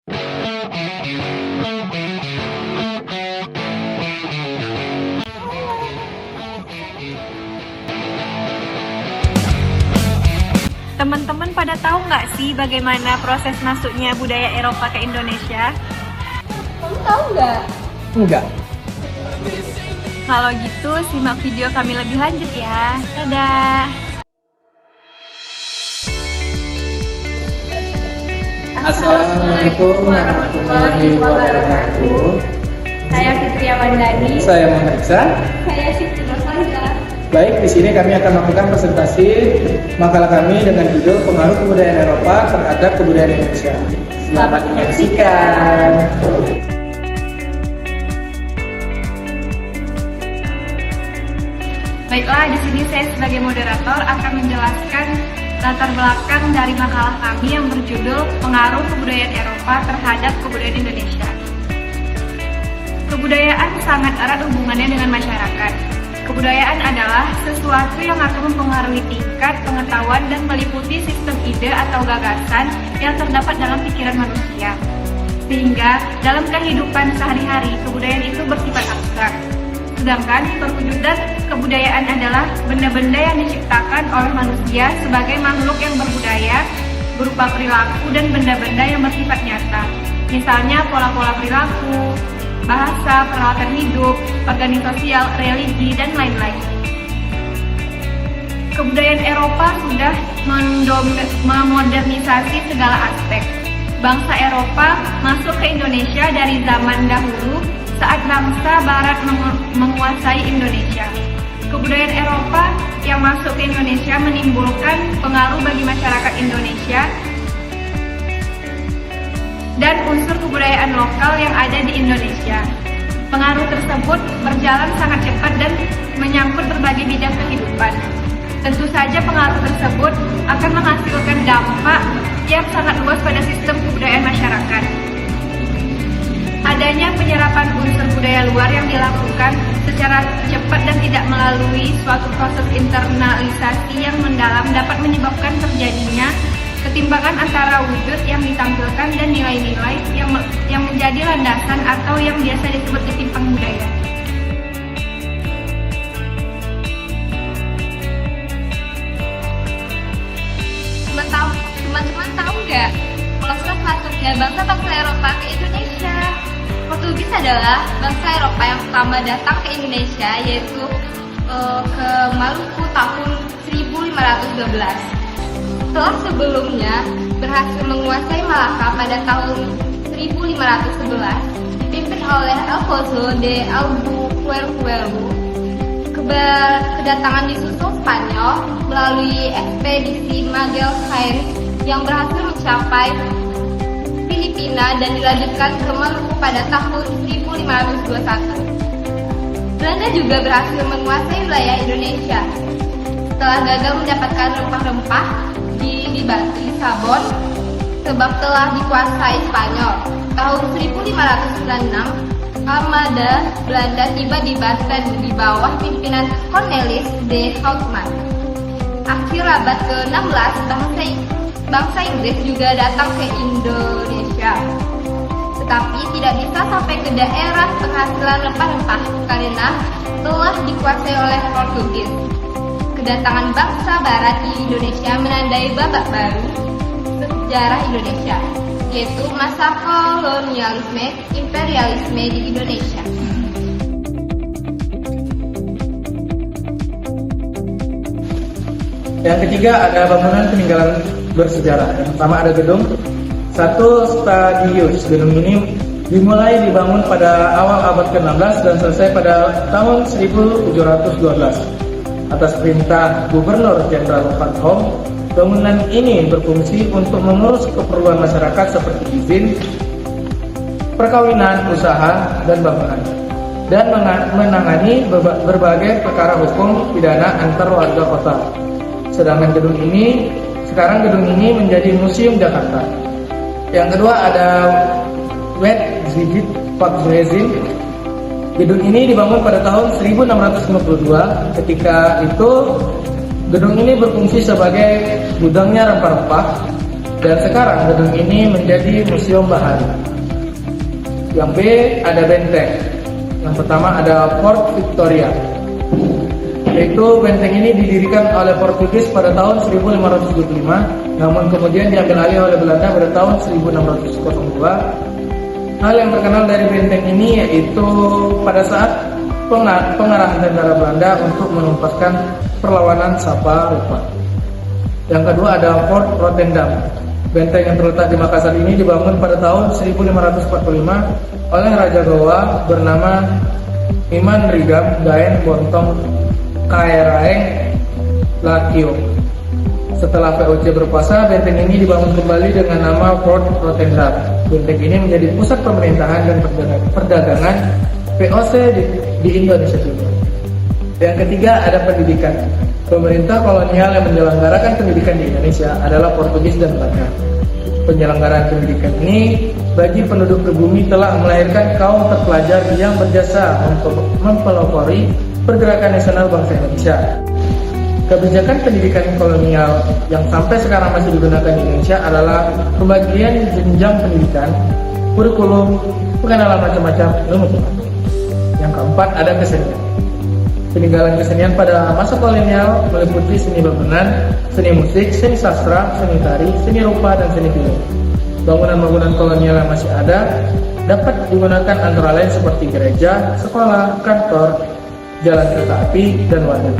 Teman-teman pada tahu nggak sih bagaimana proses masuknya budaya Eropa ke Indonesia? Kamu tahu nggak? Enggak. Kalau gitu, simak video kami lebih lanjut ya. Dadah! Assalamualaikum warahmatullahi wabarakatuh. Saya Fitria Wandani. Saya Muhammad Iksan. Saya Siti Nurfaiza. Baik, di sini kami akan melakukan presentasi makalah kami dengan judul Pengaruh Kebudayaan Eropa Terhadap Kebudayaan Indonesia. Selamat menyaksikan. Baiklah, di sini saya sebagai moderator akan menjelaskan latar belakang dari makalah kami yang berjudul Pengaruh Kebudayaan Eropa Terhadap Kebudayaan Indonesia. Kebudayaan sangat erat hubungannya dengan masyarakat. Kebudayaan adalah sesuatu yang akan mempengaruhi tingkat pengetahuan dan meliputi sistem ide atau gagasan yang terdapat dalam pikiran manusia. Sehingga dalam kehidupan sehari-hari, kebudayaan itu bersifat abstrak. Sedangkan perwujudan kebudayaan adalah benda-benda yang diciptakan oleh manusia sebagai makhluk yang berbudaya berupa perilaku dan benda-benda yang bersifat nyata. Misalnya pola-pola perilaku, bahasa, peralatan hidup, organisasi sosial, religi, dan lain-lain. Kebudayaan Eropa sudah memodernisasi segala aspek. Bangsa Eropa masuk ke Indonesia dari zaman dahulu saat bangsa Barat menguasai Indonesia. Kebudayaan Eropa yang masuk ke Indonesia menimbulkan pengaruh bagi masyarakat Indonesia dan unsur kebudayaan lokal yang ada di Indonesia. Pengaruh tersebut berjalan sangat cepat dan menyangkut berbagai bidang kehidupan. Tentu saja pengaruh tersebut akan menghasilkan dampak yang sangat luas pada sistem kebudayaan masyarakat. Adanya penyerapan unsur budaya luar yang dilakukan secara cepat dan tidak melalui suatu proses internalisasi yang mendalam dapat menyebabkan terjadinya ketimbangan antara wujud yang ditampilkan dan nilai-nilai yang menjadi landasan atau yang biasa disebut ketimpang budaya. Teman-teman tahu nggak proses masuknya bangsa-bangsa Eropa ke Indonesia? Portugis adalah bangsa Eropa yang pertama datang ke Indonesia, yaitu ke Maluku tahun 1512. Setelah sebelumnya berhasil menguasai Malaka pada tahun 1511, dipimpin oleh Alfonso de Albuquerque. Kedatangan disusul Spanyol melalui ekspedisi Magellan yang berhasil mencapai Filipina dan dilanjutkan ke Maluku pada tahun 1521. Belanda juga berhasil menguasai wilayah Indonesia. Setelah gagal mendapatkan rempah-rempah di Batu Lisabon sebab telah dikuasai Spanyol. Tahun 1596, armada Belanda tiba di Banten di bawah pimpinan Cornelis de Houtman. Akhir abad ke-16, bangsa Inggris juga datang ke Indonesia, tetapi tidak bisa sampai ke daerah penghasilan rempah-rempah karena telah dikuasai oleh Portugis. Kedatangan bangsa Barat di Indonesia menandai babak baru sejarah Indonesia, yaitu masa kolonialisme imperialisme di Indonesia. Yang ketiga ada bangunan peninggalan bersejarah. Yang pertama ada gedung satu Stadius. Gedung ini dimulai dibangun pada awal abad ke-16 dan selesai pada tahun 1712. Atas perintah Gubernur Jenderal Van Hom, bangunan ini berfungsi untuk mengurus keperluan masyarakat seperti izin, perkawinan, usaha, dan bangunan, dan menangani berbagai perkara hukum pidana antar warga kota. Sedangkan sekarang gedung ini menjadi Museum Jakarta. Yang kedua ada Wet-Zwijit Parkmuseum. Gedung ini dibangun pada tahun 1652. Ketika itu gedung ini berfungsi sebagai gudangnya rempah-rempah Dan sekarang gedung ini menjadi museum bahari. Yang B ada benteng. Yang pertama ada Fort Victoria. Yaitu benteng ini didirikan oleh Portugis pada tahun 1575, namun kemudian diambil alih oleh Belanda pada tahun 1602. Hal yang terkenal dari benteng ini yaitu pada saat pengarahan tentara Belanda untuk menuntaskan perlawanan Sapa Rupa. Yang kedua ada Fort Rotterdam. Benteng yang terletak di Makassar ini dibangun pada tahun 1545 oleh Raja Goa bernama Iman Rigam Gaen Bontong Kaeraeng Lakio. Setelah VOC berkuasa, benteng ini dibangun kembali dengan nama Fort Rotterdam. Benteng ini menjadi pusat pemerintahan dan perdagangan VOC di Indonesia juga. Yang ketiga ada pendidikan. Pemerintah kolonial yang menyelenggarakan pendidikan di Indonesia adalah Portugis dan Belanda. Penyelenggaraan pendidikan ini bagi penduduk pribumi telah melahirkan kaum terpelajar yang berjasa mempelopori pergerakan nasional bangsa Indonesia. Kebijakan pendidikan kolonial yang sampai sekarang masih digunakan di Indonesia adalah pembagian jenjang pendidikan, kurikulum, pengenalan macam-macam ilmu pengetahuan. Yang keempat ada kesenian. Peninggalan kesenian pada masa kolonial meliputi seni bangunan, seni musik, seni sastra, seni tari, seni rupa, dan seni film. Bangunan-bangunan kolonial yang masih ada dapat digunakan antara lain seperti gereja, sekolah, kantor, jalan kereta api, dan wadah.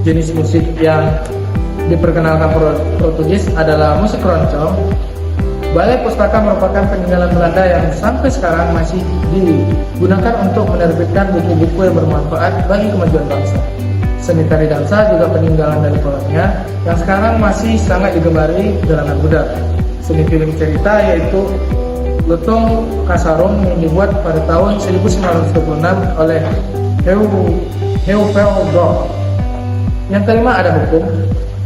Jenis musik yang diperkenalkan Portugis adalah musik keroncong. Balai Pustaka merupakan peninggalan Belanda yang sampai sekarang masih digunakan untuk menerbitkan buku-buku yang bermanfaat bagi kemajuan bangsa. Seni tari dansa juga peninggalan dari kolonial yang sekarang masih sangat digemari kalangan muda. Seni film cerita yaitu Lutung Kasarung yang dibuat pada tahun 1926 oleh Heuvelgor. Yang kelima ada hukum.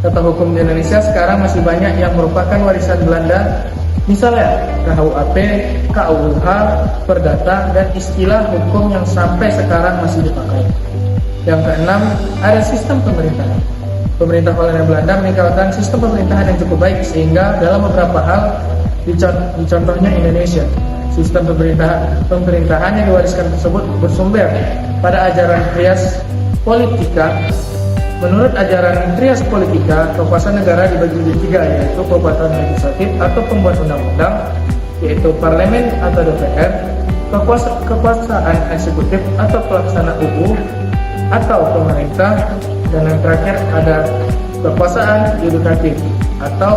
Tata hukum di Indonesia sekarang masih banyak yang merupakan warisan Belanda, misalnya KUHP, KUH, Perdata, dan istilah hukum yang sampai sekarang masih dipakai. Yang keenam ada sistem pemerintahan. Pemerintah kolonial Belanda meninggalkan sistem pemerintahan yang cukup baik sehingga dalam beberapa hal, contohnya Indonesia, sistem pemerintahan yang diwariskan tersebut bersumber pada ajaran Trias Politika. Menurut ajaran Trias Politika, kekuasaan negara dibagi menjadi tiga, yaitu kekuasaan legislatif atau pembuat undang-undang, yaitu parlemen atau DPR, kekuasaan eksekutif atau pelaksana UU atau pemerintah, dan yang terakhir ada kekuasaan yudikatif atau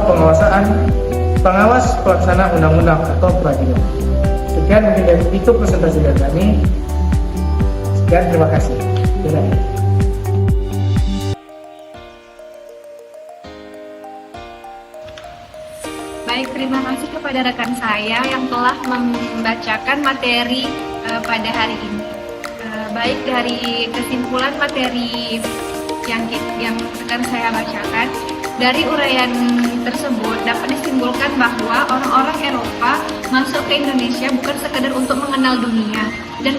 pengawas pelaksana undang-undang atau peradilan. Sekian mungkin dari itu presentasi dari kami. Sekian, terima kasih. Baik, terima kasih kepada rekan saya yang telah membacakan materi pada hari ini. Baik, dari kesimpulan materi yang akan saya bacakan, dari uraian tersebut dapat disimpulkan bahwa orang-orang Eropa masuk ke Indonesia bukan sekedar untuk mengenal dunia dan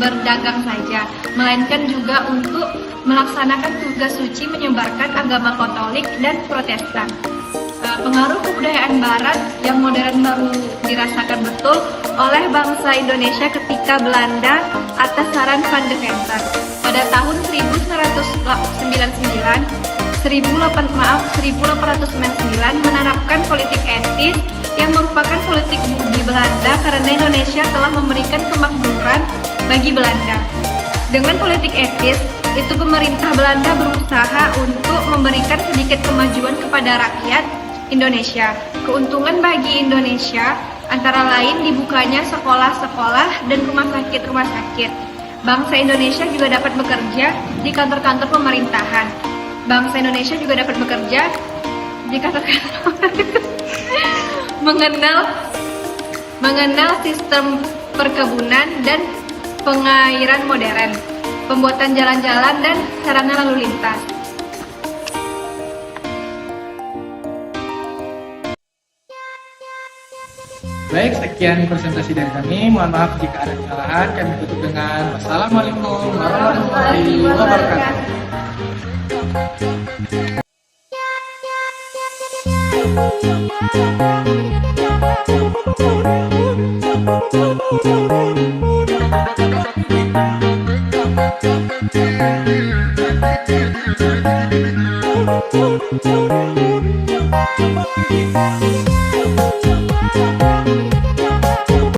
berdagang saja, melainkan juga untuk melaksanakan tugas suci menyebarkan agama Katolik dan Protestan. Pengaruh kebudayaan Barat yang modern baru dirasakan betul oleh bangsa Indonesia ketika Belanda atas saran Van de Venter pada tahun 1899 menerapkan politik etis yang merupakan politik budi Belanda karena Indonesia telah memberikan kemakmuran bagi Belanda. Dengan politik etis itu pemerintah Belanda berusaha untuk memberikan sedikit kemajuan kepada rakyat Indonesia. Keuntungan bagi Indonesia antara lain dibukanya sekolah-sekolah dan rumah sakit. Bangsa Indonesia juga dapat bekerja di kantor-kantor pemerintahan. Bangsa Indonesia juga dapat bekerja di kantor-kantor mengenal sistem perkebunan dan pengairan modern, pembuatan jalan-jalan dan sarana lalu lintas. Baik, sekian presentasi dari kami. Mohon maaf jika ada kesalahan. Kami tutup dengan wassalamualaikum warahmatullahi wabarakatuh. Thank you.